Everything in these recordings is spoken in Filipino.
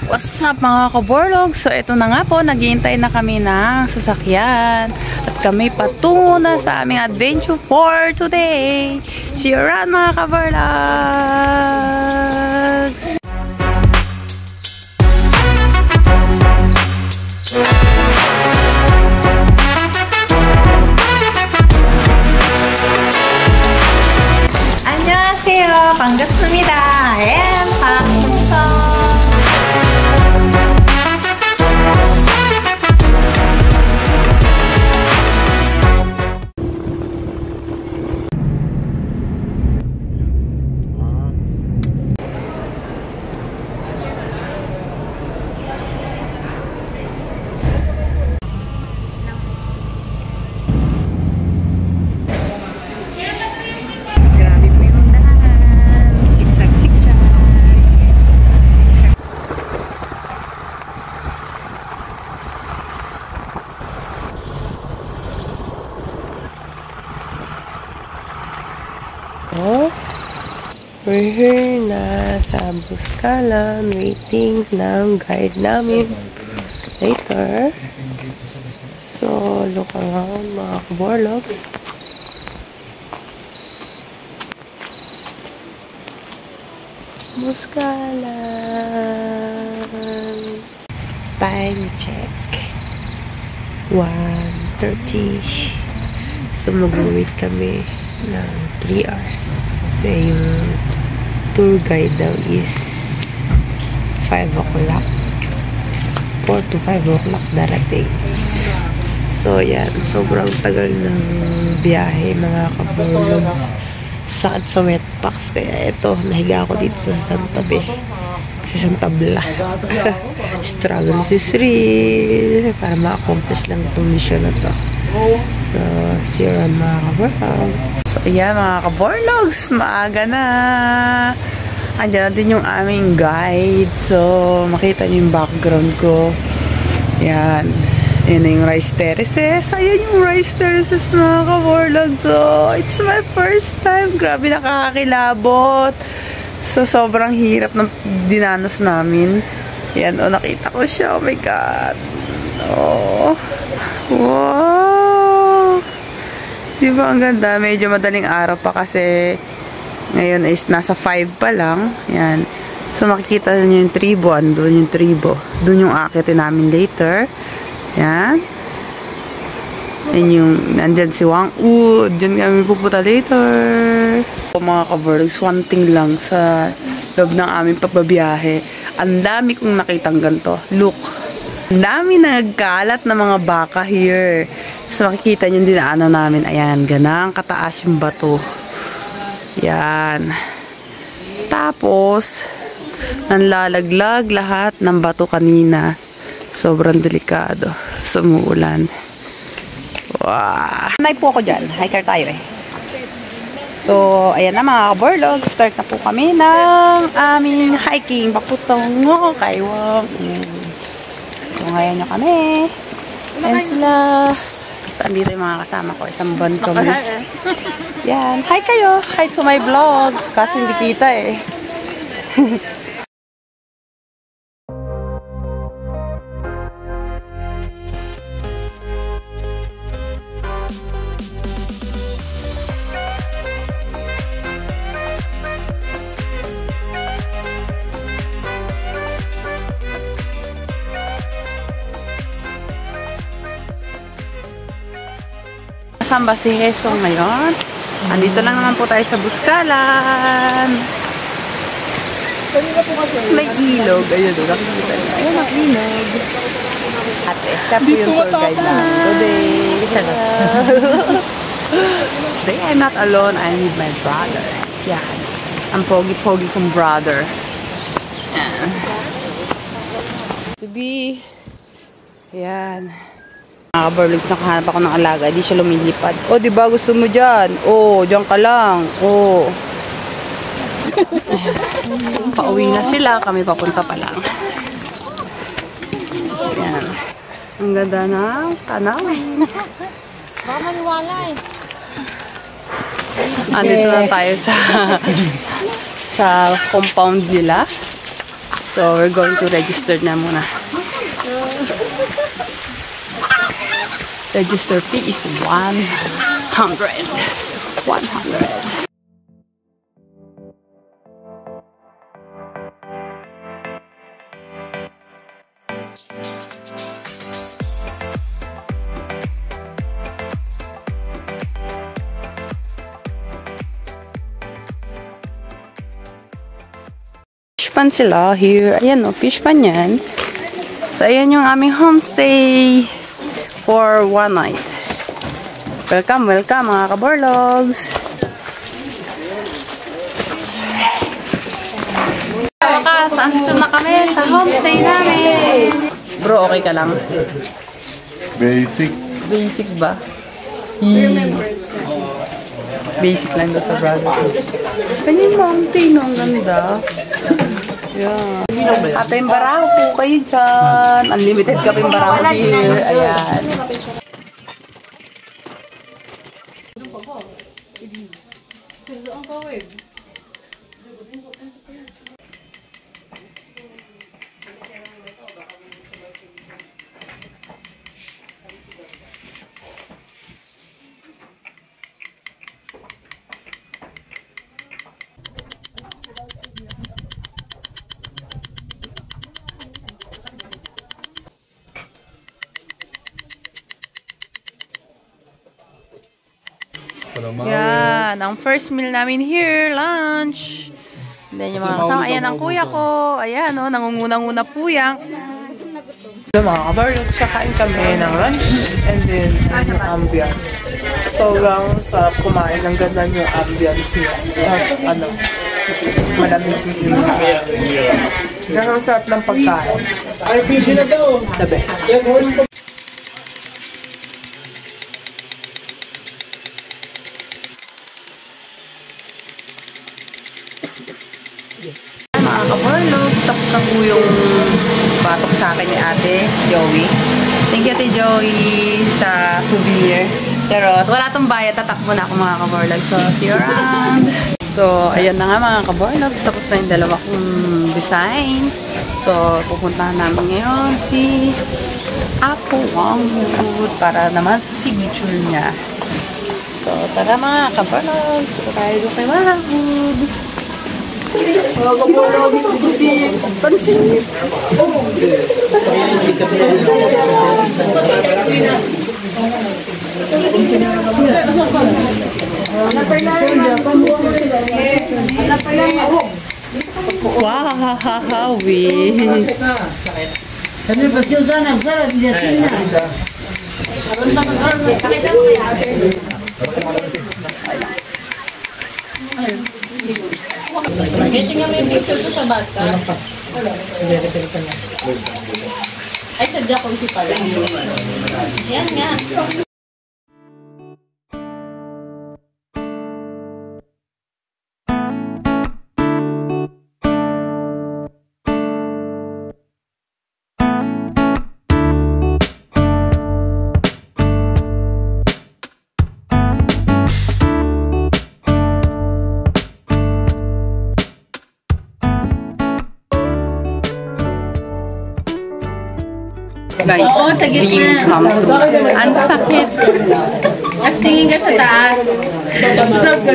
What's up mga kaborlog? So ito na nga po, naghihintay na kami ng sasakyan at kami patungo na sa aming adventure for today. See you around mga kaborlogs! 안녕하세요. 반갑습니다. And 박문성. We're here na sa Buscalan, waiting ng guide namin later. So, look around mga kaborlog. Buscalan. Time check. 1:30. So, mag-wait kami ng 3 hours. Kasi yung tour guide daw is 5 o'clock. 4 to 5 o'clock darating. So, yan. Sobrang tagal ng biyahe, mga kaborlogs. Sakit sa wetpacks. Kaya ito, nahiga ako dito sa Santabi. Sa Santabla. Struggle is real. Para ma-accomplish lang itong mission na to. So, see you around mga kaborlogs. So, ayan mga kaborlogs. Maaga na. Andiyan na din yung aming guide. So, makita niyo yung background ko. Ayan. Ayan na yung rice terraces. Ayan yung rice terraces mga kaborlogs. So, it's my first time. Grabe nakakakilabot. So, sobrang hirap ng dinanas namin. Ayan, oh, nakita ko siya. Oh my God. Oh. Wow. Diba ang ganda? Medyo madaling araw pa kasi ngayon is nasa 5 pa lang. Yan. So makikita nyo yung tribo. Andun yung tribo. Doon yung akitin namin later. Yan. Yan yung nandyan si Wang U. Diyan kami pupunta later. So, mga kaborlogs, one thing lang sa loob ng aming pagbabiyahe. Ang dami kong nakitang ganito. Look. Ang dami nagkalat na mga baka here. So, makikita nyo yung dinaanan namin. Ayan, ganang kataas yung bato. Yan. Tapos, nanlalaglag lahat ng bato kanina. Sobrang delikado. Sumuulan. Wow. Nay po ako dyan. Hiker tayo eh. So, ayan na mga kaborlog. Start na po kami ng aming hiking. Paputungo kay Wang. So, ngayon nyo kami. Ayan sila. Saan dito yung mga kasama ko? Isang band kami. Yan. Hi kayo. Hi to my vlog. Kasi hindi kita eh. Saan ba si Heso ngayon? Andito lang naman po tayo sa Buscalan. May ilog. Ayun, nakikita niyo. Ayun, ang ilog. Ate, siya po yung tour guide namin today. Today, I'm not alone. I'm with my brother. Yan. Ang pogi-pogi kong brother. Yan. To be. Yan. Mga kaborlogs, nakahanap ako ng alaga. Di siya lumilipad. O, diba gusto mo dyan? O, dyan ka lang. O. Pauwi na sila. Kami papunta pa lang. Yan. Ang ganda ng tanawin. Baka maniwala eh. Andito na tayo sa compound nila. So, we're going to register na muna. Register fee is 100. 100. Fish pan sila here. Ayan o, fish pan yan. So, ayan yung aming homestay for one night. Welcome, welcome mga kaborlogs! Wakas, andito na kami sa homestay namin! Bro, okay ka lang? Basic. Basic ba? Basic lang daw sa brother. Kanyang mountain, no? Ang ganda. Yeah. At yung baraho po kayo dyan. Unlimited ka pa yung baraho here. Ayan. Yan, ang first meal namin here, lunch. And then yung mga kasama, ayan ang kuya ko. Ayan, oh, nangungunang-una po yan. So, mga kabarlogs, kakain kami ng lunch and then yung ambience. Sobrang sarap kumain. Ang ganda yung ambience niya. Tapos, malamig yung sila. Ang sarap ng pagkain. The best. Mga kaborlogs, tapos na po yung batok sa akin ni Ate Joey. Thank you, Ate Joey, sa souvenir. Pero wala tong bayad, tatakbo na ako mga kaborlogs. So, see you around! So, ayan na nga mga kaborlogs, tapos na yung dalawa kong design. So, pupuntahan namin ngayon si Apo Wangwood para naman sa signature niya. So, tara mga kaborlogs, tayo doon kay Wangwood. Mga kaborlogs, gusto si Pansin. Wow, Kasi nga may picture ko sa bata. Ay, sa jacuzzi pala. Yan nga. Guys, Oo, sa gitna. dream come true. Ang sakit. As tingin ka sa taas.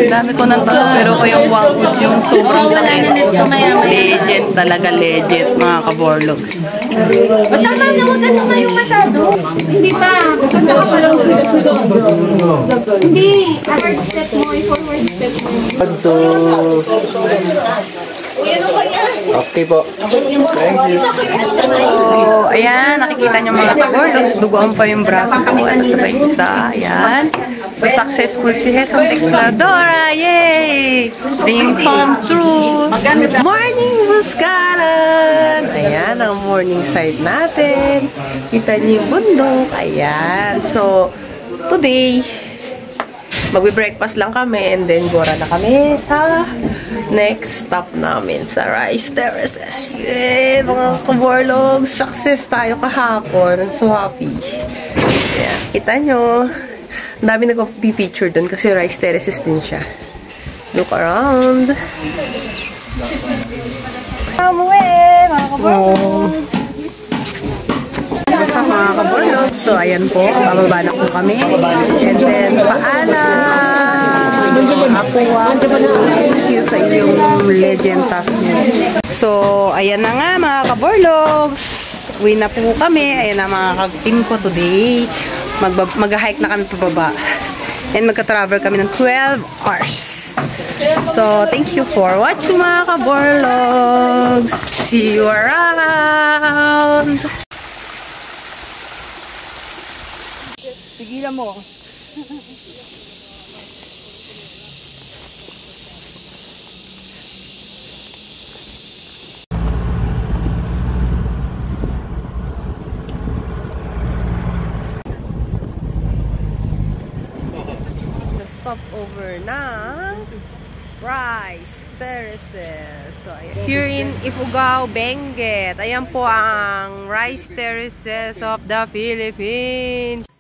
Dami ko ng tato pero ko yung Wangwood yung sobrang Wala na sakit. nito maya-maya. Legit talaga, legit mga kaborlogs. O tama na, huwag ganun kayo masyado. Hindi pa. Sanda ka pala. Hindi. Forward step mo, i-forward step mo. Okay po. So, ayan, nakikita nyo mga kaborlogs, duguan pa yung braso ko at ito pa yung isa, ayan. So, successful si Hesong Exploradora, yay! Dream come true! Good morning, Buscaran! Ayan, ang morning side natin. Kita niyo yung bundok. Ayan. So, today, magbe-breakfast lang kami and then gora na kami sa next stop namin sa Rice Terraces. Yay! Mga kaborlog, success tayo kahapon. I'm so happy. Ayan. Kita nyo. Ang dami nagpa-picture dun kasi Rice Terraces din siya. Look around. Kamuwi, mga kaborlog. Basta mga kaborlog. So, ayan po. Pababa na po kami. And then, paalam. Aqua. Thank you sa iyong legend tax nyo. So, ayan na nga mga kaborlogs. Uwi na po kami. Ayan na mga team ko today. Mag-hike na kami pababa. And magka-travel kami ng 12 hours. So, thank you for watching mga kaborlogs. See you around! Tigilan mo. Stopover ng Rice Terraces. So, here in Ifugao, Benguet. Ayan po ang Rice Terraces of the Philippines.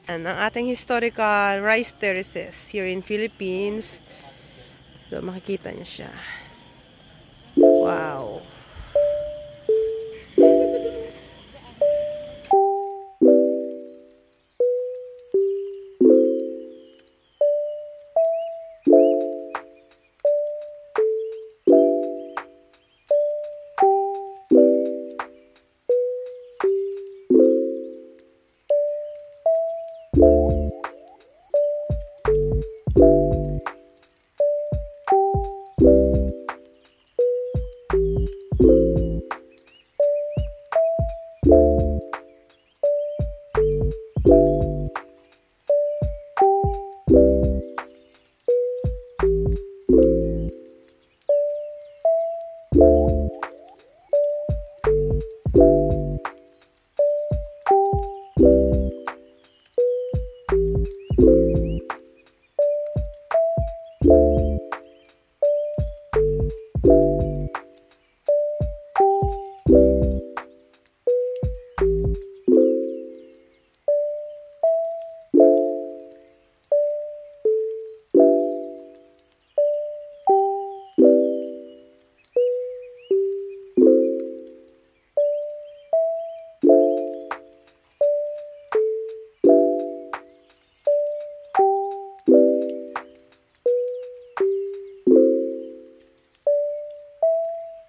And ang ating historical Rice Terraces here in Philippines. So, makikita niyo siya. Wow!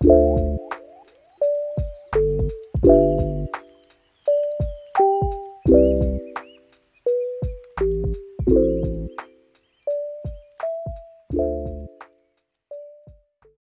You